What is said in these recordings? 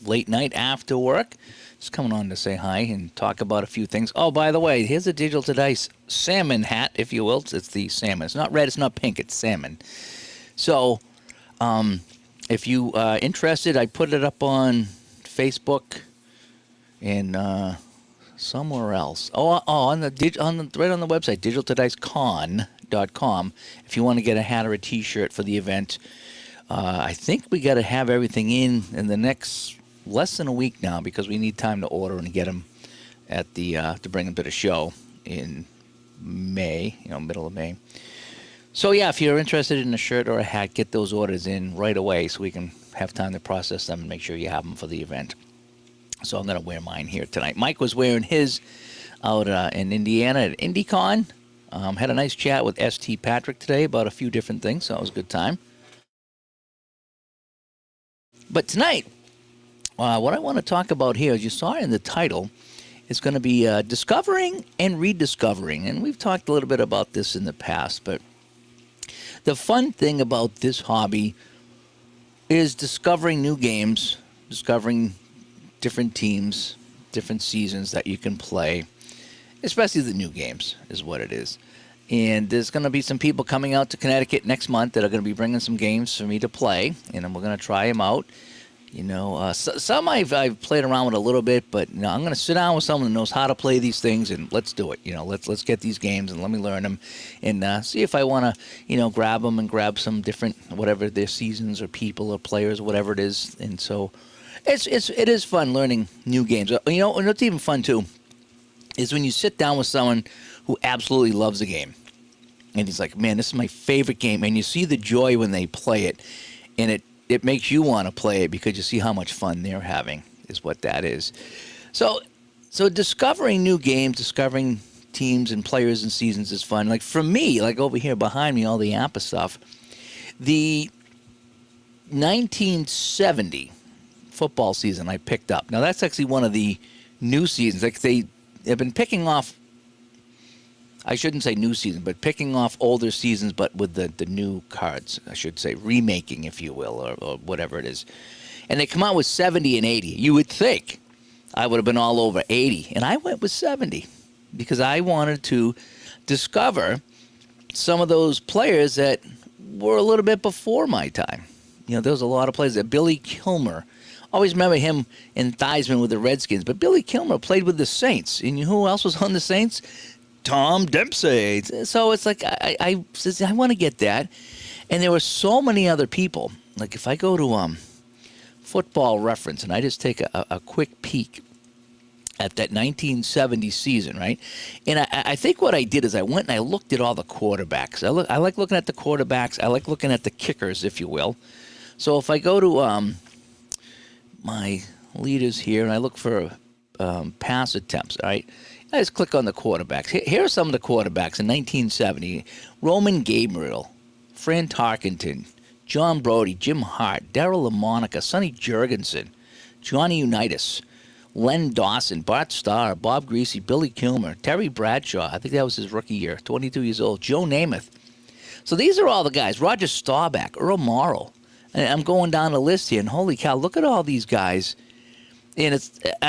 late night after work. Just coming on to say hi and talk about a few things. Oh, by the way, here's a Digital to Dice salmon hat, if you will. It's the salmon. It's not red, it's not pink, it's salmon. So, if you are interested, I put it up on Facebook and somewhere else. On the right on the website, digitaltodicecon.com. If you want to get a hat or a T-shirt for the event, I think we got to have everything in the next less than a week now because we need time to order and get them at the to bring them to the show in May, middle of May. So yeah, if you're interested in a shirt or a hat, get those orders in right away so we can have time to process them and make sure you have them for the event. So I'm going to wear mine here tonight. Mike was wearing his out in Indiana at IndyCon. Had a nice chat with St. Patrick today about a few different things, so it was a good time. But tonight, what I want to talk about here, as you saw in the title, is going to be discovering and rediscovering. And we've talked a little bit about this in the past, but the fun thing about this hobby is discovering new games, discovering different teams, different seasons that you can play, especially the new games is what it is. And there's going to be some people coming out to Connecticut next month that are going to be bringing some games for me to play, and we're going to try them out. Some I've played around with a little bit, but I'm going to sit down with someone that knows how to play these things, and let's do it. Let's get these games and let me learn them, and see if I want to, grab them and grab some different whatever their seasons or people or players, whatever it is. And so, it is fun learning new games. And what's even fun too is when you sit down with someone who absolutely loves a game, and he's like, "Man, this is my favorite game," and you see the joy when they play it, and it makes you want to play it because you see how much fun they're having, is what that is. So discovering new games, discovering teams and players and seasons is fun. Like for me, like over here behind me, all the APA stuff, the 1970 football season I picked up. Now that's actually one of the new seasons. Like they have been picking off, I shouldn't say new season, but picking off older seasons, but with the new cards, I should say, remaking, if you will, or whatever it is. And they come out with 70 and 80. You would think I would have been all over 80, and I went with 70 because I wanted to discover some of those players that were a little bit before my time. There was a lot of players that Billy Kilmer, always remember him in Theismann with the Redskins, but Billy Kilmer played with the Saints. And who else was on the Saints? Tom Dempsey. So it's like I want to get that. And there were so many other people. Like if I go to Football Reference and I just take a quick peek at that 1970 season, right? And I think what I did is I went and I looked at all the quarterbacks. I like looking at the quarterbacks. I like looking at the kickers, if you will. So if I go to my leaders here and I look for pass attempts, all right? I just click on the quarterbacks. Here are some of the quarterbacks in 1970. Roman Gabriel, Fran Tarkenton, John Brody, Jim Hart, Darryl LaMonica, Sonny Jurgensen, Johnny Unitas, Len Dawson, Bart Starr, Bob Greasy, Billy Kilmer, Terry Bradshaw, I think that was his rookie year, 22 years old, Joe Namath. So these are all the guys. Roger Staubach, Earl Morrall. And I'm going down the list here, and holy cow, look at all these guys. And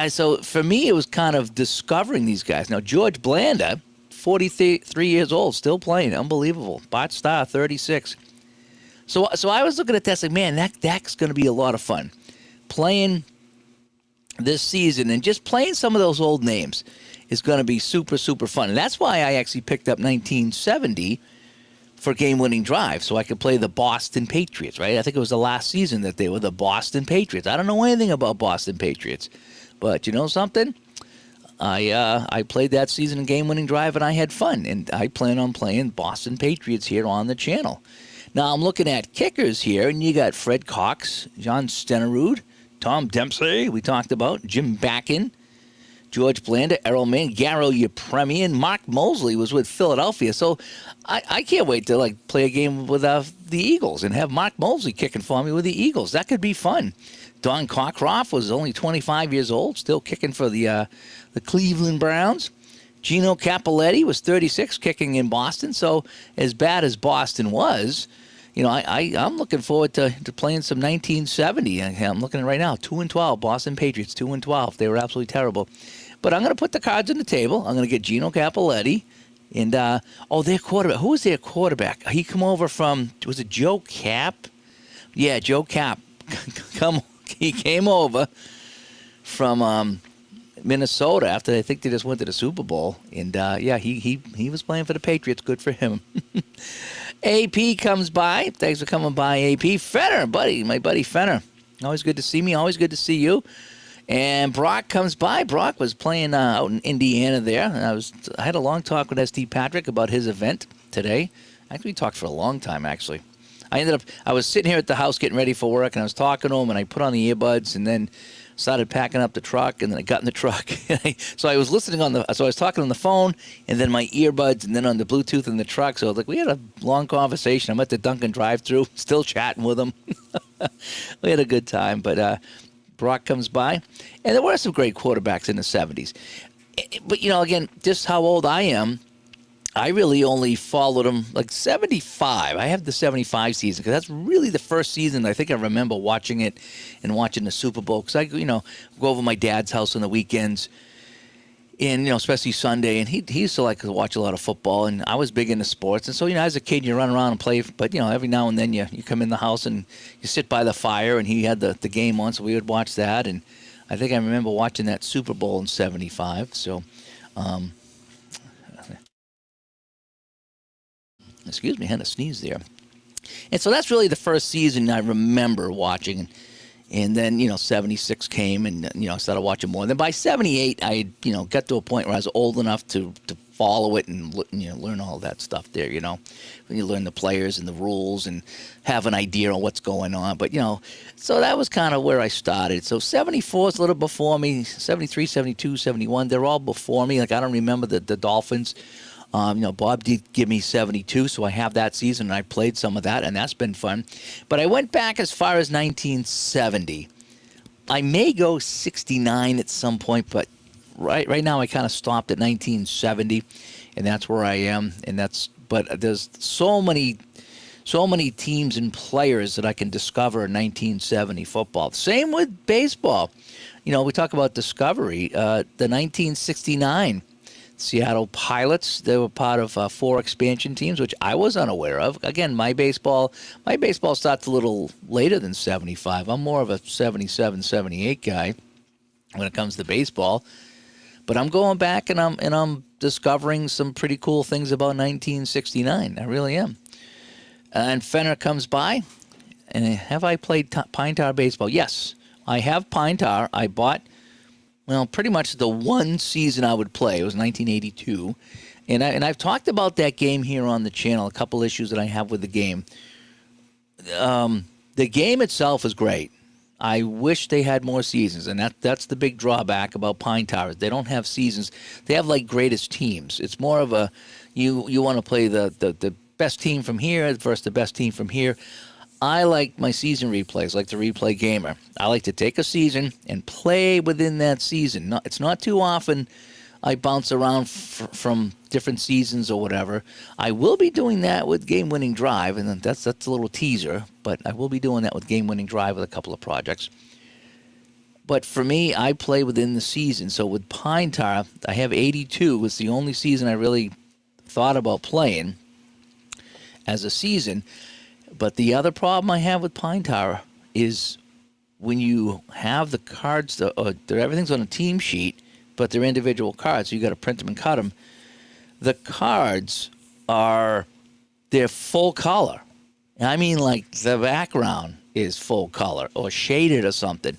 so for me, it was kind of discovering these guys. Now, George Blanda, 43 years old, still playing. Unbelievable. Bart Starr, 36. So I was looking at that saying, man, that's going to be a lot of fun. Playing this season and just playing some of those old names is going to be super, super fun. And that's why I actually picked up 1970 for game-winning drive, so I could play the Boston Patriots, right? I think it was the last season that they were the Boston Patriots. I don't know anything about Boston Patriots, but you know something? I played that season in game-winning drive, and I had fun, and I plan on playing Boston Patriots here on the channel. Now, I'm looking at kickers here, and you got Fred Cox, John Stenerud, Tom Dempsey, we talked about, Jim Backen, George Blanda, Errol Mann, Garo Yepremian, Mark Mosley was with Philadelphia. So I can't wait to play a game with the Eagles and have Mark Mosley kicking for me with the Eagles. That could be fun. Don Cockcroft was only 25 years old, still kicking for the Cleveland Browns. Gino Cappelletti was 36, kicking in Boston. So as bad as Boston was, I'm looking forward to playing some 1970. I'm looking at it right now, 2-12, Boston Patriots, 2-12. They were absolutely terrible. But I'm going to put the cards on the table. I'm going to get Gino Capoletti. And, their quarterback. Who was their quarterback? He come over from, was it Joe Cap? Yeah, Joe Cap. He came over from Minnesota after I think they just went to the Super Bowl. And, he was playing for the Patriots. Good for him. AP comes by. Thanks for coming by, AP. Fenner, my buddy Fenner. Always good to see me. Always good to see you. And Brock comes by. Brock was playing out in Indiana there. And I had a long talk with S.T. Patrick about his event today. Actually, we talked for a long time, actually. I was sitting here at the house getting ready for work, and I was talking to him, and I put on the earbuds, and then started packing up the truck, and then I got in the truck. So I was listening so I was talking on the phone, and then my earbuds, and then on the Bluetooth in the truck. So we had a long conversation. I'm at the Dunkin' drive-thru, still chatting with him. We had a good time, but Brock comes by, and there were some great quarterbacks in the 70s. But, again, just how old I am, I really only followed them like 75. I have the 75 season because that's really the first season I think I remember watching it and watching the Super Bowl. Because I, go over to my dad's house on the weekends, and especially Sunday, and he used to like to watch a lot of football, and I was big into sports. And so as a kid you run around and play, but every now and then you come in the house and you sit by the fire, and he had the game on, so we would watch that. And I think I remember watching that Super Bowl in 75. So. Excuse me, I had a sneeze there. And so that's really the first season I remember watching. And then, 76 came, and, I started watching more. And then by 78, I, got to a point where I was old enough to follow it and, learn all that stuff there, When you learn the players and the rules and have an idea on what's going on. But, so that was kind of where I started. So 74 is a little before me. 73, 72, 71, they're all before me. Like, I don't remember the Dolphins. Bob did give me 72, so I have that season, and I played some of that, and that's been fun. But I went back as far as 1970. I may go 69 at some point, but right now I kind of stopped at 1970, and that's where I am. But there's so many teams and players that I can discover in 1970 football. Same with baseball. We talk about discovery. The 1969 Seattle Pilots, they were part of 4 expansion teams, which I was unaware of. Again, my baseball starts a little later than 75. I'm more of a 77, 78 guy when it comes to baseball. But I'm going back and I'm discovering some pretty cool things about 1969. I really am. And Fenner comes by, and have I played Pine Tar baseball? Yes, I have Pine Tar. I bought. Well, pretty much the one season I would play. It was 1982. And I've talked about that game here on the channel, a couple issues that I have with the game. The game itself is great. I wish they had more seasons, and that's the big drawback about Pine Tar. They don't have seasons. They have like greatest teams. It's more of a you want to play the best team from here versus the best team from here. I like my season replays, like the replay gamer. I like to take a season and play within that season. It's not too often I bounce around from different seasons or whatever. I will be doing that with Game Winning Drive, and that's a little teaser, but I will be doing that with Game Winning Drive with a couple of projects. But for me, I play within the season. So with Pine Tar, I have 82. It's the only season I really thought about playing as a season. But the other problem I have with Pine Tar is when you have the cards, everything's on a team sheet, but they're individual cards, so you got to print them and cut them. The cards they're full color. I mean, like the background is full color or shaded or something.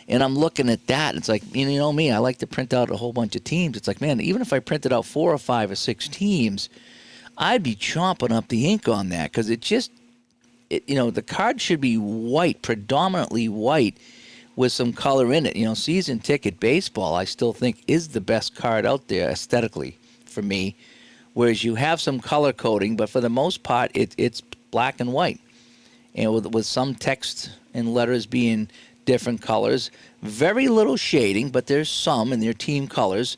And I'm looking at that, and it's like, me, I like to print out a whole bunch of teams. It's like, man, even if I printed out 4 or 5 or 6 teams, I'd be chomping up the ink on that because the card should be white, predominantly white, with some color in it. Season ticket baseball, I still think, is the best card out there aesthetically for me, whereas you have some color coding, but for the most part, it's black and white, and with some text and letters being different colors. Very little shading, but there's some, and they're team colors.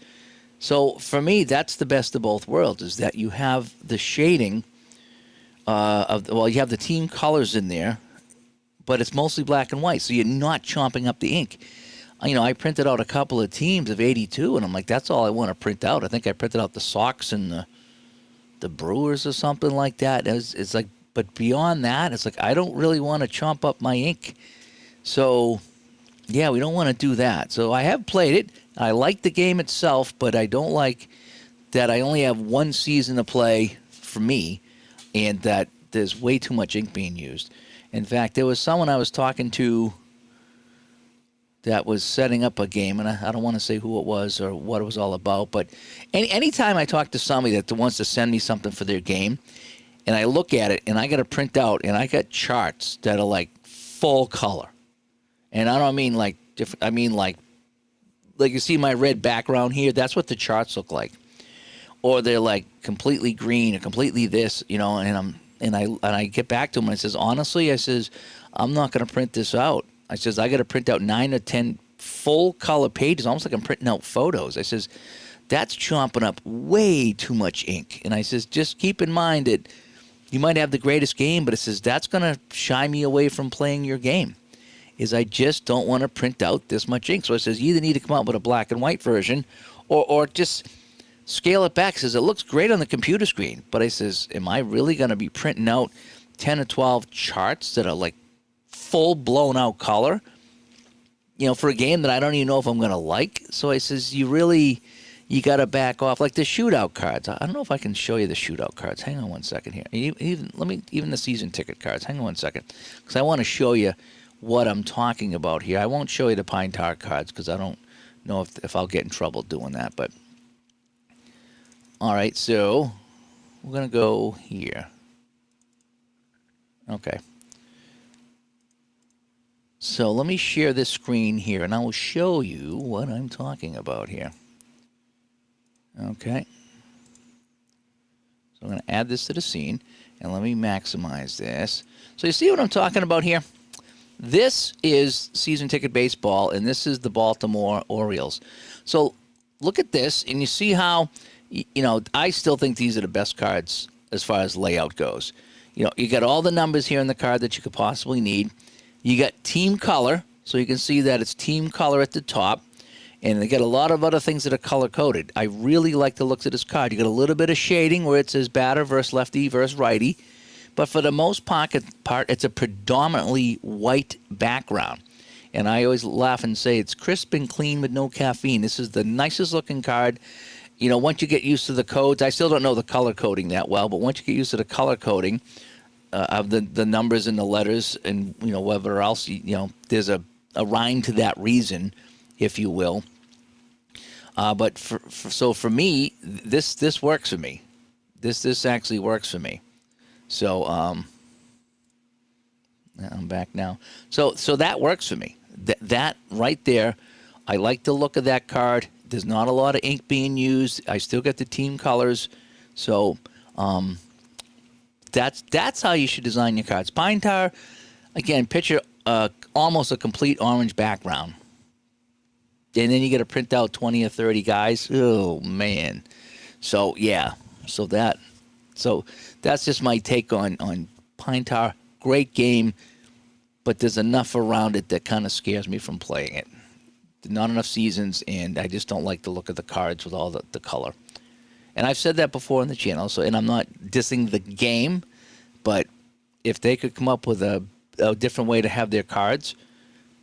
So for me, that's the best of both worlds, is that you have the shading you have the team colors in there, but it's mostly black and white, so you're not chomping up the ink. I printed out a couple of teams of 82, and I'm like, that's all I want to print out. I think I printed out the Sox and the Brewers or something like that. It's like, but beyond that, it's like I don't really want to chomp up my ink. So, yeah, we don't want to do that. So I have played it. I like the game itself, but I don't like that I only have one season to play for me, and that there's way too much ink being used. In fact, there was someone I was talking to that was setting up a game, and I don't want to say who it was or what it was all about, but anytime I talk to somebody that wants to send me something for their game, and I look at it, and I got to print out, and I got charts that are like full color. And I don't mean like different, I mean like you see my red background here, that's what the charts look like. Or they're like completely green or completely this, and I get back to him and I says, honestly, I says, I'm not going to print this out. I says, I got to print out 9 or 10 full color pages, almost like I'm printing out photos. I says, that's chomping up way too much ink. And I says, just keep in mind that you might have the greatest game, but it says that's going to shy me away from playing your game. Is I just don't want to print out this much ink. So I says, you either need to come out with a black and white version or just scale it back. It says, it looks great on the computer screen. But I says, am I really going to be printing out 10 or 12 charts that are like full blown out color, for a game that I don't even know if I'm going to like? So I says, you got to back off. Like the shootout cards. I don't know if I can show you the shootout cards. Hang on one second here. Even the season ticket cards. Hang on one second. Because I want to show you what I'm talking about here. I won't show you the Pine Tar cards because I don't know if I'll get in trouble doing that. But all right, so we're going to go here. Okay. So let me share this screen here, and I will show you what I'm talking about here. Okay. So I'm going to add this to the scene, and let me maximize this. So you see what I'm talking about here? This is season ticket baseball, and this is the Baltimore Orioles. So look at this, and you see how, I still think these are the best cards as far as layout goes. You got all the numbers here in the card that you could possibly need. You got team color, so you can see that it's team color at the top. And they got a lot of other things that are color-coded. I really like the looks of this card. You got a little bit of shading where it says batter versus lefty versus righty. But for the most part, it's a predominantly white background. And I always laugh and say it's crisp and clean with no caffeine. This is the nicest looking card. Once you get used to the codes, I still don't know the color coding that well, but once you get used to the color coding of the numbers and the letters and, whatever else, there's a rhyme to that reason, if you will. But for me, this works for me. This actually works for me. So I'm back now. So that works for me. That right there, I like the look of that card. There's not a lot of ink being used. I still get the team colors. So that's how you should design your cards. Pine Tar, again, picture almost a complete orange background. And then you got to print out 20 or 30 guys. Oh, man. So, yeah. So that's just my take on Pine Tar. Great game, but there's enough around it that kind of scares me from playing it. Not enough seasons, and I just don't like the look of the cards with all the color. And I've said that before on the channel, and I'm not dissing the game, but if they could come up with a different way to have their cards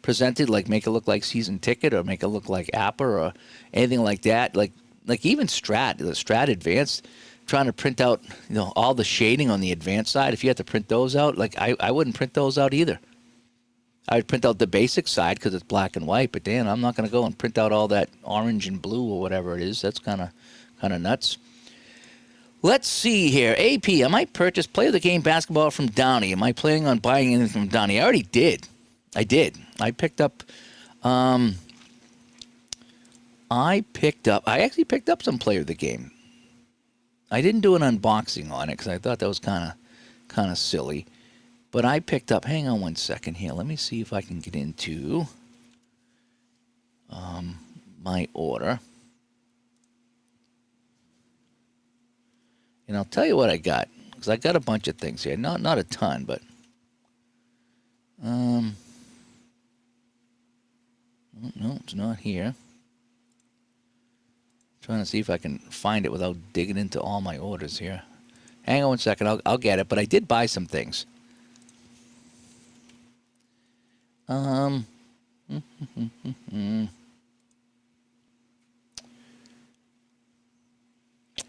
presented, like make it look like season ticket or make it look like Appa or anything like that, like even the Strat Advanced, trying to print out all the shading on the advanced side. If you had to print those out, I wouldn't print those out either. I'd print out the basic side because it's black and white, but Dan, I'm not going to go and print out all that orange and blue or whatever it is. That's kind of nuts. Let's see here. AP, I might purchase Play of the Game basketball from Downey. Am I planning on buying anything from Downey? I already did. I did. I actually picked up some Play of the Game. I didn't do an unboxing on it because I thought that was kind of silly. But I picked up, hang on one second here. Let me see if I can get into my order. And I'll tell you what I got. because I got a bunch of things here. Not a ton, but no, it's not here. Trying to see if I can find it without digging into all my orders here. Hang on 1 second, I'll get it. But I did buy some things.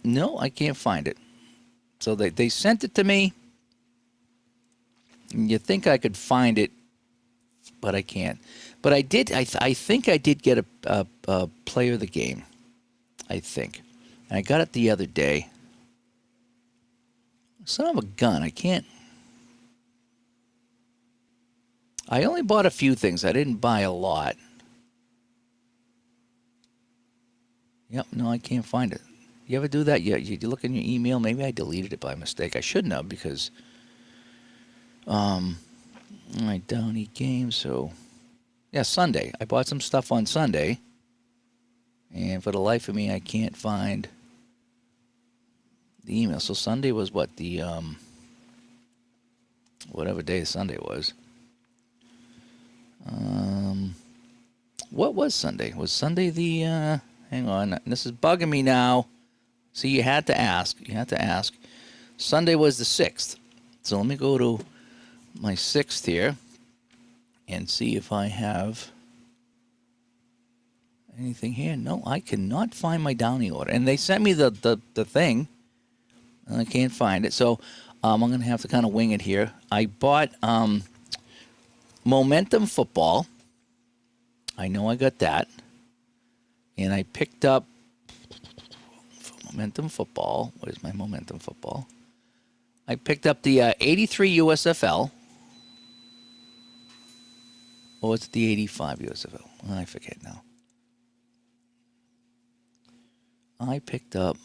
No, I can't find it. So they sent it to me. And you think I could find it, but I can't. But I did. I think I did get a player of the game. I think. And I got it the other day. Son of a gun, I can't. I only bought a few things. I didn't buy a lot. Yep, no, I can't find it. You ever do that? You look in your email. Maybe I deleted it by mistake. I shouldn't have because I don't eat games. So yeah, Sunday. I bought some stuff on Sunday. And for the life of me, I can't find the email. So Sunday was what? The, whatever day Sunday was. What was Sunday? Was Sunday the, hang on. This is bugging me now. See, you had to ask. Sunday was the 6th. So let me go to my 6th here and see if I have anything here. No, I cannot find my Downey order. And they sent me the thing, and I can't find it. So I'm going to have to kind of wing it here. I bought Momentum Football. I know I got that. And I picked up Momentum Football. What is my Momentum Football? I picked up the 83 USFL. Or it's the 85 USFL. I forget now. I picked up,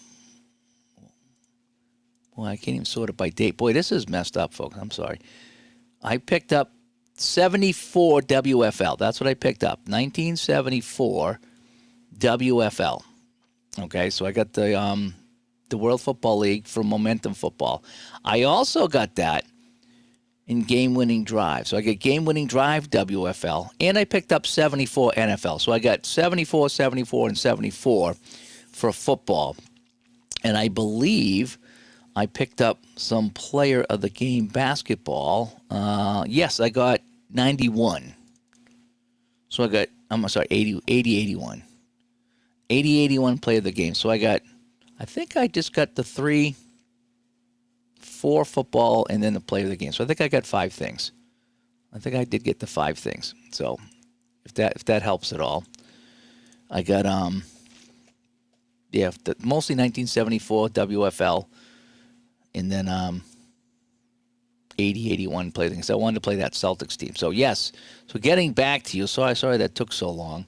boy, I can't even sort it by date. Boy, this is messed up, folks. I'm sorry. I picked up 74 WFL. That's what I picked up. 1974 WFL. Okay, so I got the World Football League from Momentum Football. I also got that in game-winning drive. So I get game-winning drive WFL, and I picked up 74 NFL. So I got 74, 74, and 74 for football. And I believe I picked up some player of the game basketball. Yes, I got 91. So I got, I'm sorry, 80, 81. 80, 81 player of the game. So I think I just got the 4 football, and then the player of the game. So I think I got 5 things. I think I did get the 5 things. So if that helps at all. I got mostly 1974 WFL, and then 80, 81 player things. So I wanted to play that Celtics team. So yes. So getting back to you. Sorry that took so long.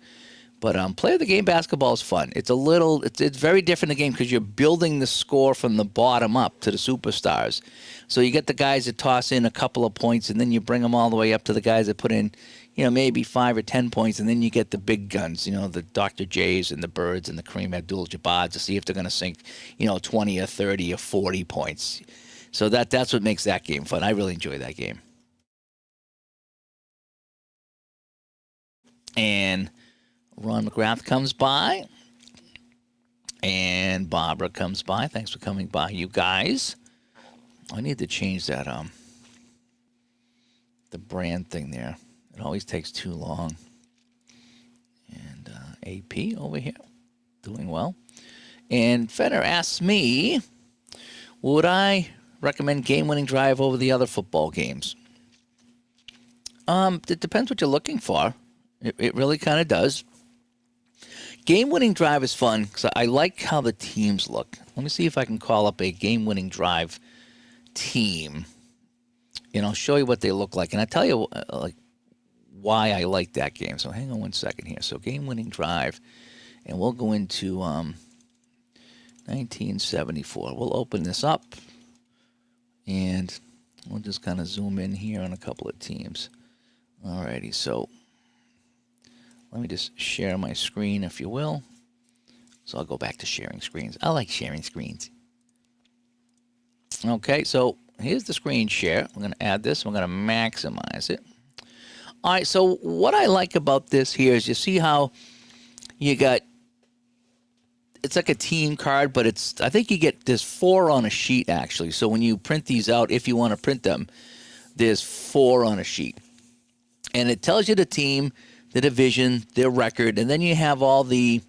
But play of the game basketball is fun. It's very different in the game because you're building the score from the bottom up to the superstars. So you get the guys that toss in a couple of points, and then you bring them all the way up to the guys that put in, maybe 5 or 10 points, and then you get the big guns, the Dr. J's and the Birds and the Kareem Abdul-Jabbar to see if they're going to sink, 20 or 30 or 40 points. So that's what makes that game fun. I really enjoy that game. And Ron McGrath comes by, and Barbara comes by. Thanks for coming by, you guys. I need to change that the brand thing there. It always takes too long. And AP over here, doing well. And Fenner asks me, would I recommend game-winning drive over the other football games? It depends what you're looking for. It really kind of does. Game-winning drive is fun because I like how the teams look. Let me see if I can call up a game-winning drive team, and I'll show you what they look like. And I'll tell you why I like that game. So hang on 1 second here. So game-winning drive, and we'll go into 1974. We'll open this up, and we'll just kind of zoom in here on a couple of teams. Alrighty, so let me just share my screen, if you will. So I'll go back to sharing screens. I like sharing screens. Okay, so here's the screen share. We're going to add this. We're going to maximize it. All right, so what I like about this here is you see how you got, it's like a team card, but it's, I think you get, there's 4 on a sheet actually. So when you print these out, if you want to print them, there's 4 on a sheet. And it tells you the team, the division, their record, and then you have all the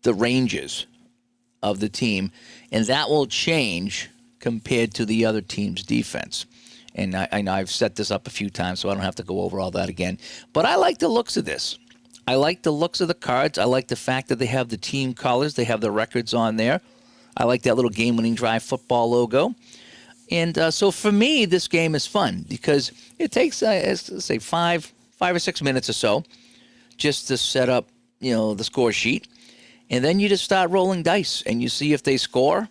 ranges of the team, and that will change compared to the other team's defense. And I know I've set this up a few times, so I don't have to go over all that again. But I like the looks of this. I like the looks of the cards. I like the fact that they have the team colors. They have the records on there. I like that little game-winning drive football logo. And so for me, this game is fun because it takes, let's say, 5 or 6 minutes or so just to set up, the score sheet. And then you just start rolling dice and you see if they score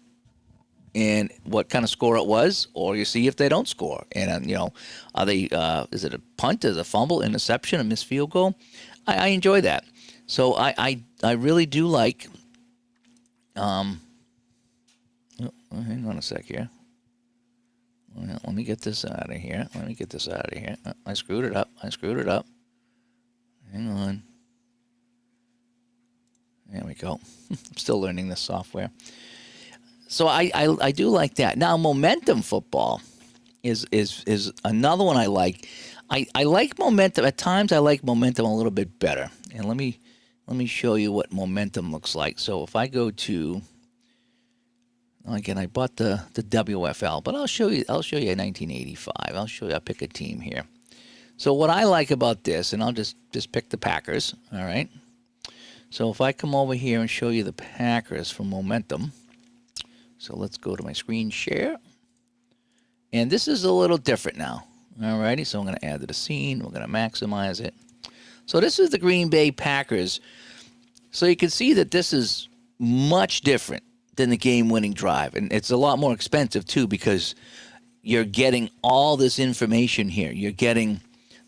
and what kind of score it was, or you see if they don't score. And, are they, is it a punt, is it a fumble, interception, a missed field goal? I enjoy that. So I really do like, hang on a sec here. Well, let me get this out of here. I screwed it up. Hang on. There we go. I'm still learning this software. So I do like that. Now, momentum football is another one I like. I like momentum. At times, I like momentum a little bit better. And let me show you what momentum looks like. So if I go to, again, I bought the WFL, but I'll show you 1985. I'll pick a team here. So what I like about this, and I'll just pick the Packers. All right. So if I come over here and show you the Packers for momentum, so let's go to my screen share. And this is a little different now. Alrighty, so I'm going to add to the scene. We're going to maximize it. So this is the Green Bay Packers. So you can see that this is much different than the game-winning drive. And it's a lot more expensive, too, because you're getting all this information here. You're getting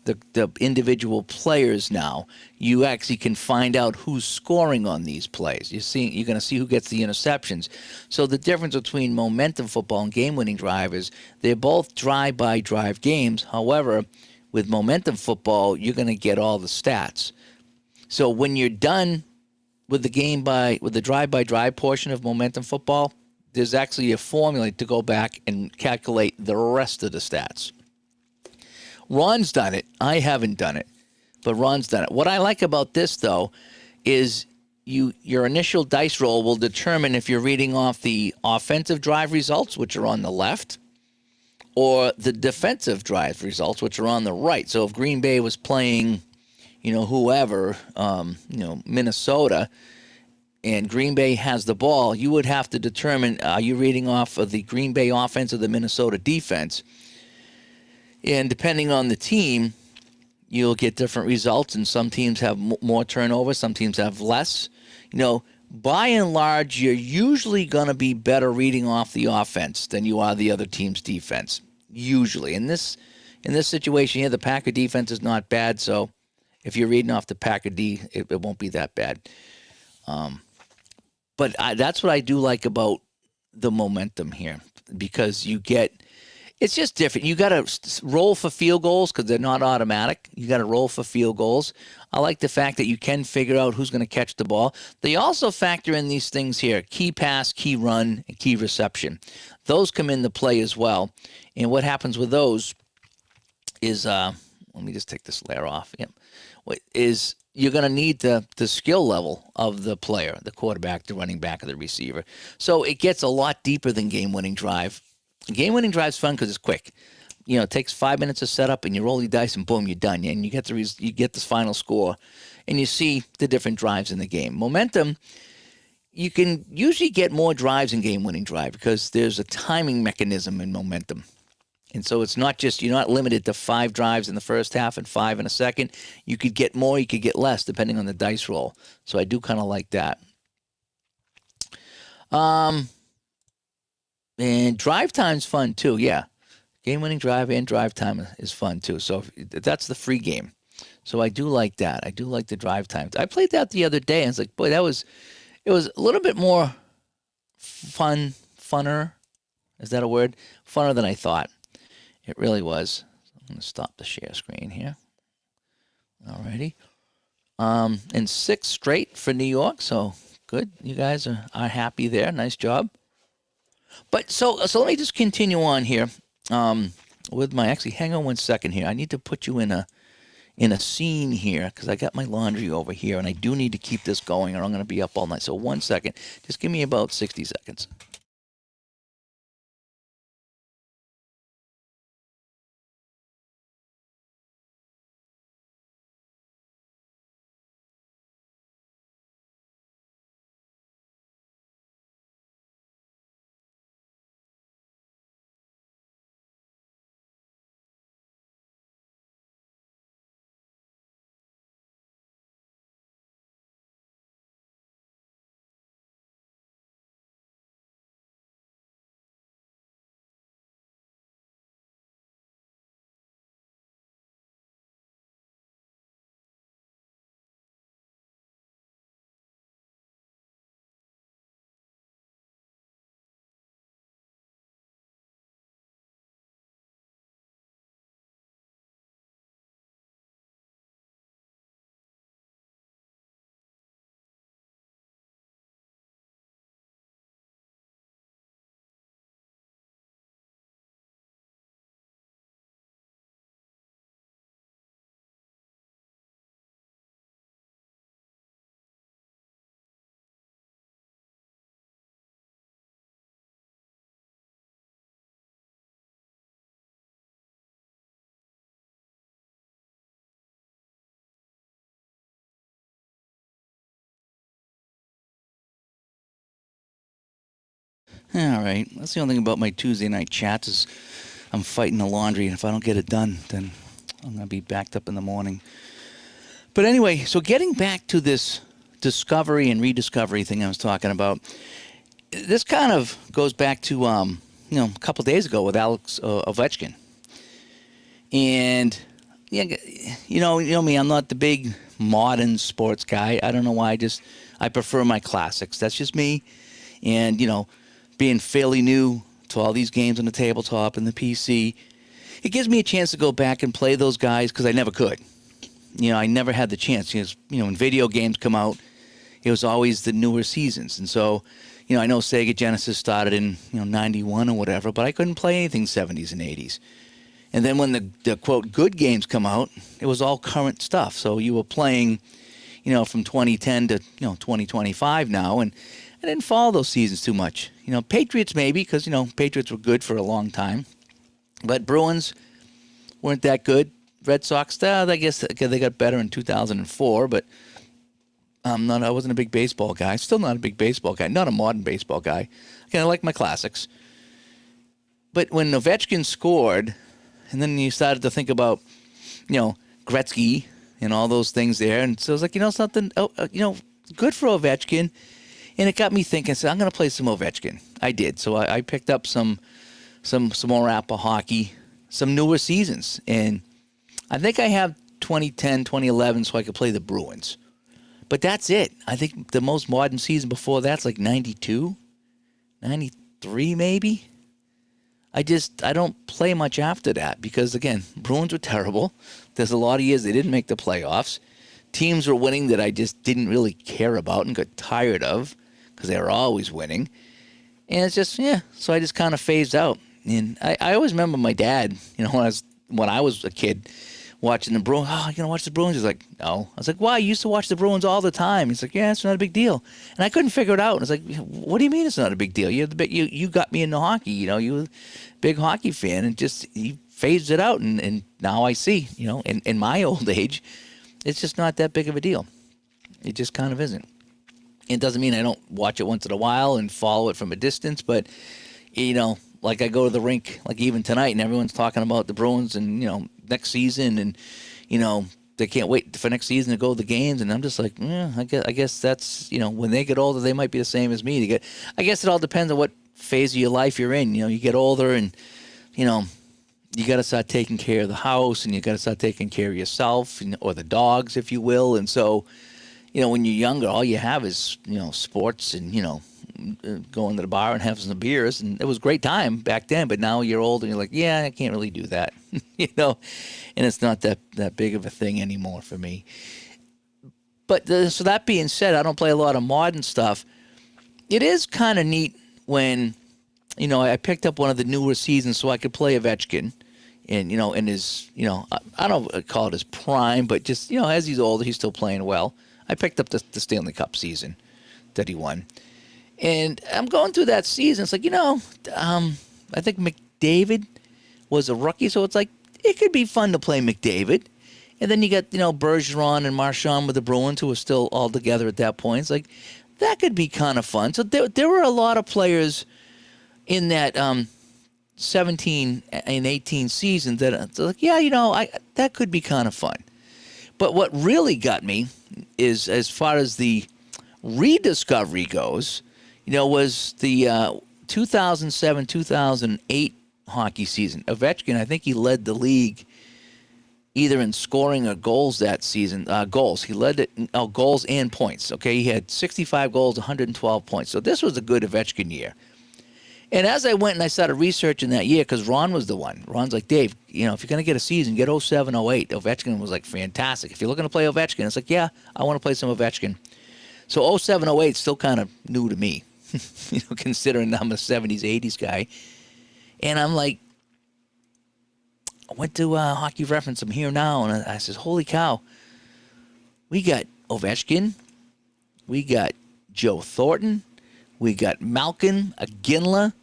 the individual players now. You actually can find out who's scoring on these plays. You're going to see who gets the interceptions. So the difference between momentum football and game-winning drive is they're both drive-by-drive games. However, with momentum football, you're going to get all the stats. So when you're done with the drive-by-drive portion of momentum football, there's actually a formula to go back and calculate the rest of the stats. Ron's done it. I haven't done it, but Ron's done it. What I like about this, though, is your initial dice roll will determine if you're reading off the offensive drive results, which are on the left, or the defensive drive results, which are on the right. So if Green Bay was playing, whoever, Minnesota, and Green Bay has the ball, you would have to determine, are you reading off of the Green Bay offense or the Minnesota defense? And depending on the team, you'll get different results. And some teams have more turnover. Some teams have less. By and large, you're usually going to be better reading off the offense than you are the other team's defense. Usually. In this situation here, the Packer defense is not bad. So if you're reading off the Packer D, it won't be that bad. But that's what I do like about the momentum here, because it's just different. You got to roll for field goals because they're not automatic. You got to roll for field goals. I like the fact that you can figure out who's going to catch the ball. They also factor in these things here: key pass, key run, and key reception. Those come into play as well. And what happens with those is, let me just take this layer off. Yep. Is you're going to need the skill level of the player, the quarterback, the running back, or the receiver. So it gets a lot deeper than game-winning drive. Game-winning drive's fun because it's quick. It takes 5 minutes to set up, and you roll your dice, and boom, you're done. And you get this final score, and you see the different drives in the game. Momentum, you can usually get more drives in game-winning drive because there's a timing mechanism in momentum. And so it's not just, you're not limited to 5 drives in the first half and 5 in a second. You could get more, you could get less, depending on the dice roll. So I do kind of like that. And drive time's fun too, yeah. Game-winning drive and drive time is fun too. So that's the free game. So I do like that. I do like the drive times. I played that the other day, and it's like, boy, it was a little bit more funner Is that a word? Funner than I thought. It really was. I'm going to stop the share screen here. Alrighty. And 6 straight for New York, so good. You guys are happy there. Nice job. But so let me just continue on here with my, actually, hang on one second here. I need to put you in a scene here because I got my laundry over here, and I do need to keep this going or I'm going to be up all night. So 1 second. Just give me about 60 seconds. All right. That's the only thing about my Tuesday night chats is I'm fighting the laundry, and if I don't get it done, then I'm going to be backed up in the morning. But anyway, so getting back to this discovery and rediscovery thing I was talking about, this kind of goes back to a couple days ago with Alex Ovechkin, and yeah, you know me, I'm not the big modern sports guy. I don't know why. I prefer my classics. That's just me, and being fairly new to all these games on the tabletop and the PC, it gives me a chance to go back and play those guys because I never could. I never had the chance. When video games come out, it was always the newer seasons. And so, I know Sega Genesis started in, 91 or whatever, but I couldn't play anything 70s and 80s. And then when the quote, good games come out, it was all current stuff. So you were playing, from 2010 to, 2025 now. And I didn't follow those seasons too much. Patriots maybe, because, Patriots were good for a long time. But Bruins weren't that good. Red Sox, I guess they got better in 2004, but I wasn't a big baseball guy. Still not a big baseball guy. Not a modern baseball guy. Again, I like my classics. But when Ovechkin scored, and then you started to think about, Gretzky and all those things there, and so I was like, something, good for Ovechkin. And it got me thinking, so I'm going to play some Ovechkin. I did. So I picked up some more Apple hockey, some newer seasons. And I think I have 2010, 2011 so I could play the Bruins. But that's it. I think the most modern season before that's like 92, 93 maybe. I don't play much after that because, again, Bruins were terrible. There's a lot of years they didn't make the playoffs. Teams were winning that I just didn't really care about and got tired of because they were always winning. And it's just, so I just kind of phased out. And I always remember my dad, when I was a kid, watching the Bruins. Oh, you gonna watch the Bruins? He's like, no. I was like, why? You used to watch the Bruins all the time. He's like, yeah, it's not a big deal. And I couldn't figure it out. And I was like, what do you mean it's not a big deal? You got me into hockey. You were a big hockey fan, and just he phased it out. And now I see, in my old age, it's just not that big of a deal. It just kind of isn't. It doesn't mean I don't watch it once in a while and follow it from a distance, but like I go to the rink, like even tonight, and everyone's talking about the Bruins and next season, and they can't wait for next season to go to the games, and I'm just like, I guess that's when they get older, they might be the same as me. I guess it all depends on what phase of your life you're in. You get older, and you got to start taking care of the house, and you got to start taking care of yourself or the dogs, if you will, and so. When you're younger, all you have is, sports and, going to the bar and having some beers, and it was a great time back then. But now you're old and you're like, yeah, I can't really do that, and it's not that big of a thing anymore for me. But so that being said, I don't play a lot of modern stuff. It is kind of neat when, I picked up one of the newer seasons so I could play Ovechkin. And, in his, I don't call it his prime, but just, as he's older, he's still playing well. I picked up the Stanley Cup season that he won. And I'm going through that season. It's like, I think McDavid was a rookie, so it's like it could be fun to play McDavid. And then you got, Bergeron and Marchand with the Bruins, who were still all together at that point. It's like, that could be kind of fun. So there were a lot of players in that 17 and 18 season that it's like, that could be kind of fun. But what really got me is, as far as the rediscovery goes, was the 2007-2008 hockey season. Ovechkin, I think he led the league either in scoring or goals that season. Goals. He led it in goals and points. Okay, he had 65 goals, 112 points. So this was a good Ovechkin year. And as I went and I started researching that year, because Ron was the one. Ron's like, Dave, if you're going to get a season, get 07, 08. Ovechkin was like fantastic. If you're looking to play Ovechkin, it's like, yeah, I want to play some Ovechkin. So 07, 08 is still kind of new to me, considering I'm a 70s, 80s guy. And I'm like, I went to Hockey Reference. I'm here now, and I says, holy cow, we got Ovechkin, we got Joe Thornton, we got Malkin, Iginla,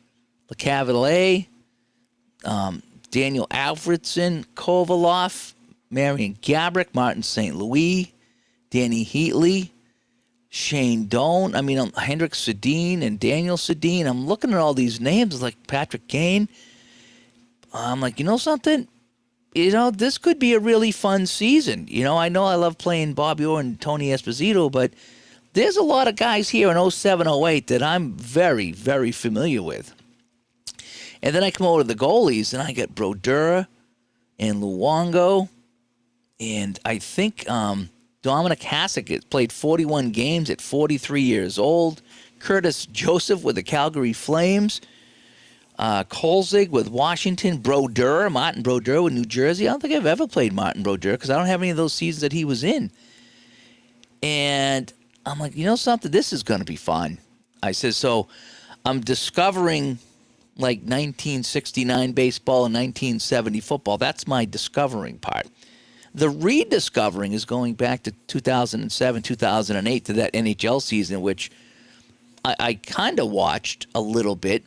LeCavalier, Daniel Alfredson, Kovalov, Marian Gaborik, Martin St. Louis, Danny Heatley, Shane Doan, Hendrik Sedin and Daniel Sedin. I'm looking at all these names like Patrick Kane. I'm like, something? This could be a really fun season. I know I love playing Bobby Orr and Tony Esposito, but there's a lot of guys here in 07, 08 that I'm very, very familiar with. And then I come over to the goalies, and I got Brodeur and Luongo. And I think Dominic Hasek played 41 games at 43 years old. Curtis Joseph with the Calgary Flames. Kolzig with Washington. Martin Brodeur with New Jersey. I don't think I've ever played Martin Brodeur because I don't have any of those seasons that he was in. And I'm like, something? This is going to be fun. I said, so I'm discovering like 1969 baseball and 1970 football. That's my discovering part. The rediscovering is going back to 2007, 2008 to that NHL season, which I kind of watched a little bit,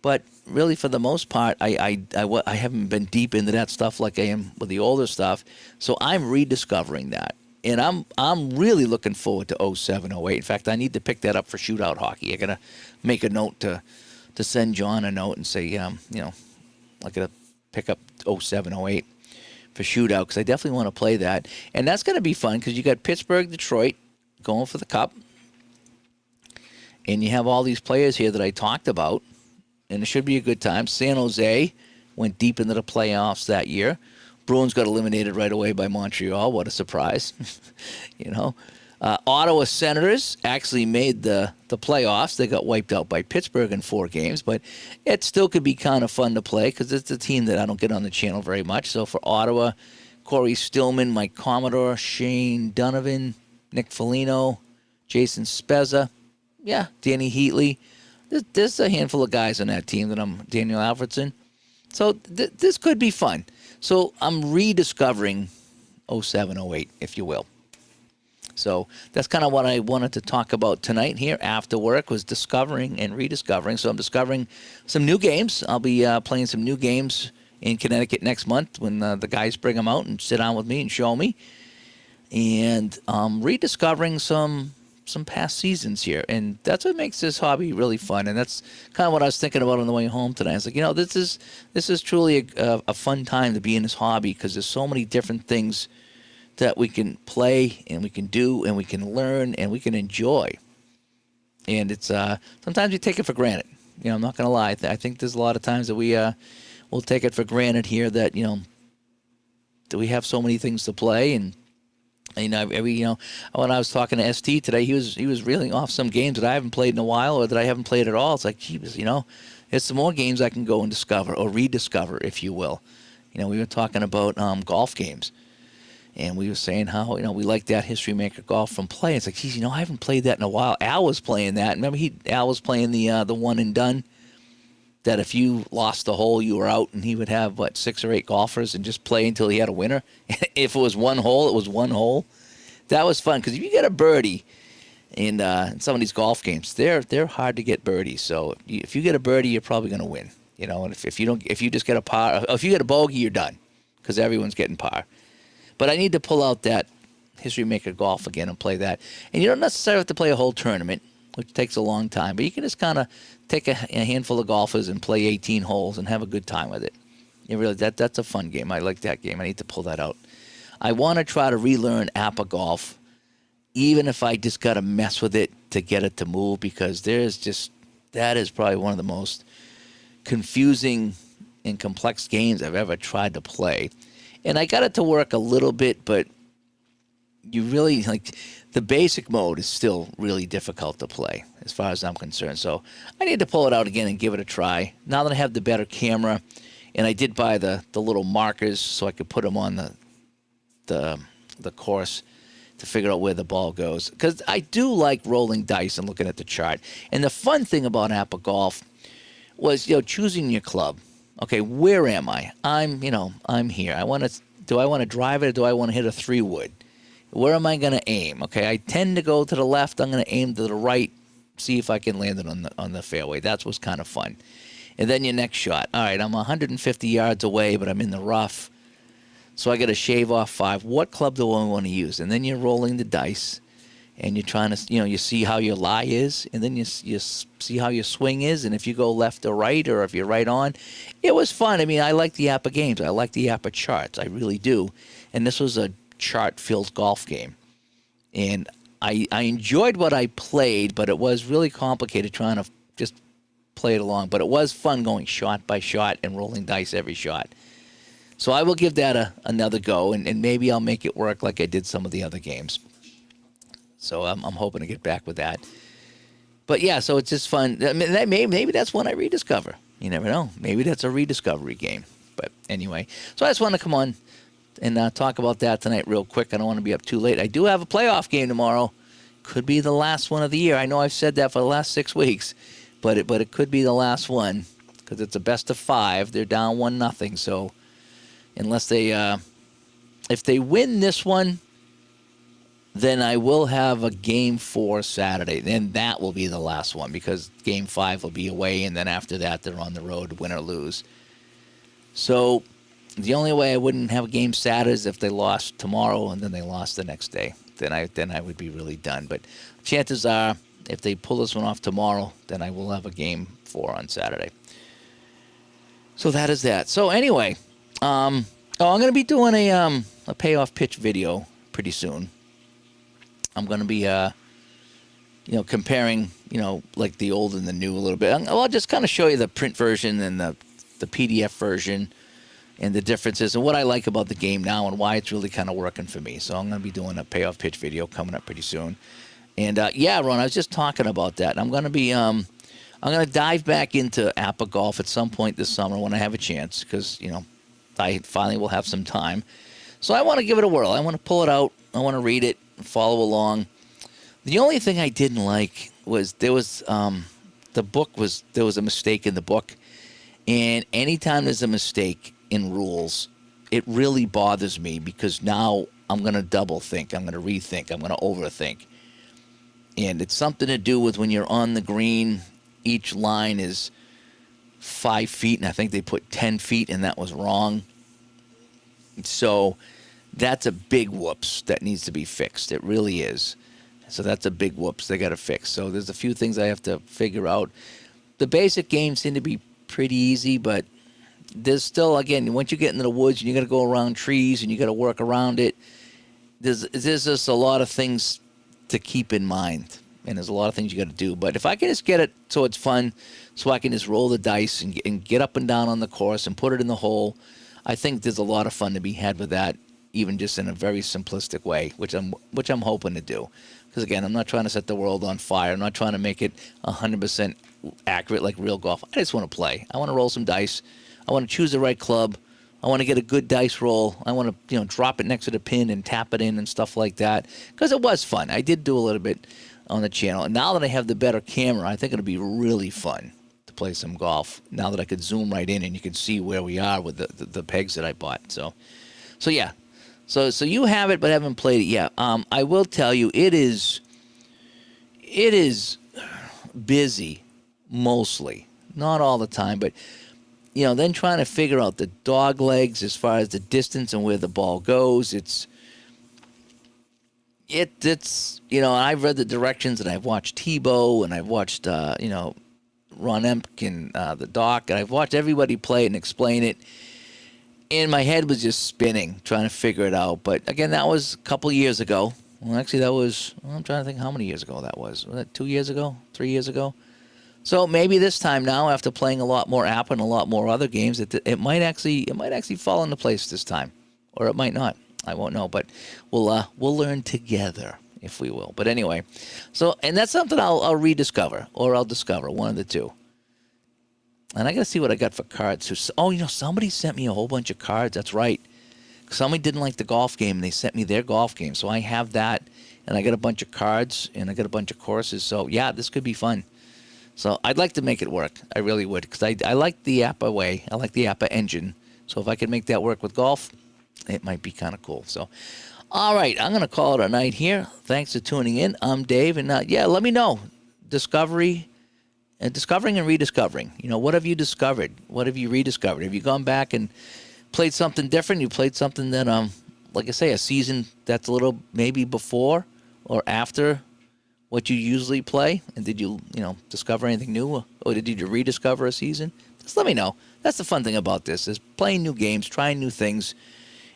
but really for the most part, I haven't been deep into that stuff like I am with the older stuff. So I'm rediscovering that. And I'm really looking forward to 07, 08. In fact, I need to pick that up for shootout hockey. I got to make a note to send John a note and say, I got to pick up 07, 08 for shootout because I definitely want to play that. And that's going to be fun because you got Pittsburgh, Detroit going for the Cup. And you have all these players here that I talked about. And it should be a good time. San Jose went deep into the playoffs that year. Bruins got eliminated right away by Montreal. What a surprise. Ottawa Senators actually made the playoffs. They got wiped out by Pittsburgh in 4 games, but it still could be kind of fun to play because it's a team that I don't get on the channel very much. So for Ottawa, Corey Stillman, Mike Commodore, Shane Donovan, Nick Foligno, Jason Spezza, Danny Heatley. There's a handful of guys on that team Daniel Alfredson. So this could be fun. So I'm rediscovering 07, 08, if you will. So that's kind of what I wanted to talk about tonight here after work was discovering and rediscovering. So I'm discovering some new games. I'll be playing some new games in Connecticut next month when the guys bring them out and sit down with me and show me. And rediscovering some past seasons here. And that's what makes this hobby really fun. And that's kind of what I was thinking about on the way home today. I was like, this is truly a fun time to be in this hobby because there's so many different things that we can play and we can do and we can learn and we can enjoy. And it's sometimes we take it for granted. I'm not going to lie. I think there's a lot of times that we will take it for granted here that, that we have so many things to play and When I was talking to ST today, he was reeling off some games that I haven't played in a while or that I haven't played at all. It's like, geez, it's some more games I can go and discover or rediscover, if you will. We were talking about golf games, and we were saying how we like that History Maker Golf from play. It's like, geez, I haven't played that in a while. Al was playing that. Remember, Al was playing the one and done. That if you lost the hole, you were out, and he would have 6 or 8 golfers and just play until he had a winner. If it was one hole, it was one hole. That was fun because if you get a birdie in some of these golf games, they're hard to get birdies. So if you get a birdie, you're probably going to win. And if you just get a par, if you get a bogey, you're done because everyone's getting par. But I need to pull out that History Maker Golf again and play that. And you don't necessarily have to play a whole tournament, which takes a long time, but you can just kind of take a handful of golfers and play 18 holes and have a good time with it. That's a fun game. I like that game. I need to pull that out. I want to try to relearn APA Golf, even if I just got to mess with it to get it to move, because that is probably one of the most confusing and complex games I've ever tried to play. And I got it to work a little bit, but you really the basic mode is still really difficult to play as far as I'm concerned. So I need to pull it out again and give it a try. Now that I have the better camera, and I did buy the little markers so I could put them on the course to figure out where the ball goes. Because I do like rolling dice and looking at the chart. And the fun thing about APA Golf was choosing your club. Okay, where am I? I'm here. Do I want to drive it or do I want to hit a 3-wood? Where am I going to aim? Okay, I tend to go to the left. I'm going to aim to the right, see if I can land it on the fairway. That's what's kind of fun. And then your next shot. All right, I'm 150 yards away, but I'm in the rough. So I got to shave off 5. What club do I want to use? And then you're rolling the dice, and you're trying to, you see how your lie is, and then you see how your swing is, and if you go left or right, or if you're right on. It was fun. I mean, I like the APA games. I like the APA charts. I really do. And this was a chart-filled golf game. And I enjoyed what I played, but it was really complicated trying to just play it along. But it was fun going shot by shot and rolling dice every shot. So I will give that another go, and maybe I'll make it work like I did some of the other games. So I'm hoping to get back with that. But yeah, so it's just fun. I mean, maybe that's one I rediscover. You never know. Maybe that's a rediscovery game. But anyway, so I just want to come on and talk about that tonight real quick. I don't want to be up too late. I do have a playoff game tomorrow. Could be the last one of the year. I know I've said that for the last 6 weeks, but it could be the last one because it's a best of 5. They're down 1-0. So unless if they win this one, then I will have a Game 4 Saturday. Then that will be the last one because Game 5 will be away, and then after that they're on the road, win or lose. So the only way I wouldn't have a game Saturday is if they lost tomorrow and then they lost the next day. Then I would be really done. But chances are, if they pull this one off tomorrow, then I will have a Game 4 on Saturday. So that is that. So anyway, I'm going to be doing a payoff pitch video pretty soon. I'm going to be, comparing, like the old and the new a little bit. I'll just kind of show you the print version and the PDF version and the differences and what I like about the game now and why it's really kind of working for me. So I'm going to be doing a payoff pitch video coming up pretty soon. And Ron, I was just talking about that. I'm going to be, I'm going to dive back into APA Golf at some point this summer when I have a chance because, I finally will have some time. So I want to give it a whirl. I want to pull it out. I want to read it, follow along. The only thing I didn't like was there was a mistake in the book, and anytime there's a mistake in rules, it really bothers me because now I'm going to double think, I'm going to rethink, I'm going to overthink, and it's something to do with when you're on the green, each line is 5 feet, and I think they put 10 feet, and that was wrong. So that's a big whoops that needs to be fixed. It really is. So that's a big whoops they got to fix. So there's a few things I have to figure out. The basic games seem to be pretty easy, but there's still, again, once you get into the woods and you got to go around trees and you got to work around it, there's just a lot of things to keep in mind. And there's a lot of things you got to do. But if I can just get it so it's fun, so I can just roll the dice and get up and down on the course and put it in the hole, I think there's a lot of fun to be had with that. even just in a very simplistic way, which I'm hoping to do. Because again, I'm not trying to set the world on fire. I'm not trying to make it 100% accurate like real golf. I just want to play. I want to roll some dice. I want to choose the right club. I want to get a good dice roll. I want to, drop it next to the pin and tap it in and stuff like that. Because it was fun. I did do a little bit on the channel. And now that I have the better camera, I think it'll be really fun to play some golf. Now that I could zoom right in and you can see where we are with the pegs that I bought. So yeah. So you have it but haven't played it yet. I will tell you, it is busy mostly. Not all the time, but then trying to figure out the dog legs as far as the distance and where the ball goes. It's I've read the directions and I've watched Tebow and I've watched Ron Emk and the Doc, and I've watched everybody play it and explain it. And my head was just spinning trying to figure it out. But again, that was a couple of years ago. Well, actually, I'm trying to think how many years ago that was. Was that 2 years ago? 3 years ago? So maybe this time now, after playing a lot more app and a lot more other games, it might actually fall into place this time, or it might not. I won't know, but we'll learn together, if we will. But anyway, and that's something I'll rediscover, or I'll discover, one of the two. And I got to see what I got for cards. Somebody sent me a whole bunch of cards. That's right. Somebody didn't like the golf game, and they sent me their golf game. So I have that, and I got a bunch of cards, and I got a bunch of courses. So, yeah, this could be fun. So I'd like to make it work. I really would, because I like the APA way. I like the APA engine. So if I could make that work with golf, it might be kind of cool. So, all right, I'm going to call it a night here. Thanks for tuning in. I'm Dave, and let me know. Discovering and rediscovering. What have you discovered? What have you rediscovered? Have you gone back and played something different? You played something that, like I say, a season that's a little maybe before or after what you usually play? And did you, discover anything new? Or did you rediscover a season? Just let me know. That's the fun thing about this, is playing new games, trying new things,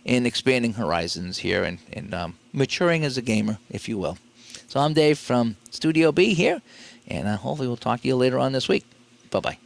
and expanding horizons here and maturing as a gamer, if you will. So I'm Dave from Studio B here. And hopefully we'll talk to you later on this week. Bye-bye.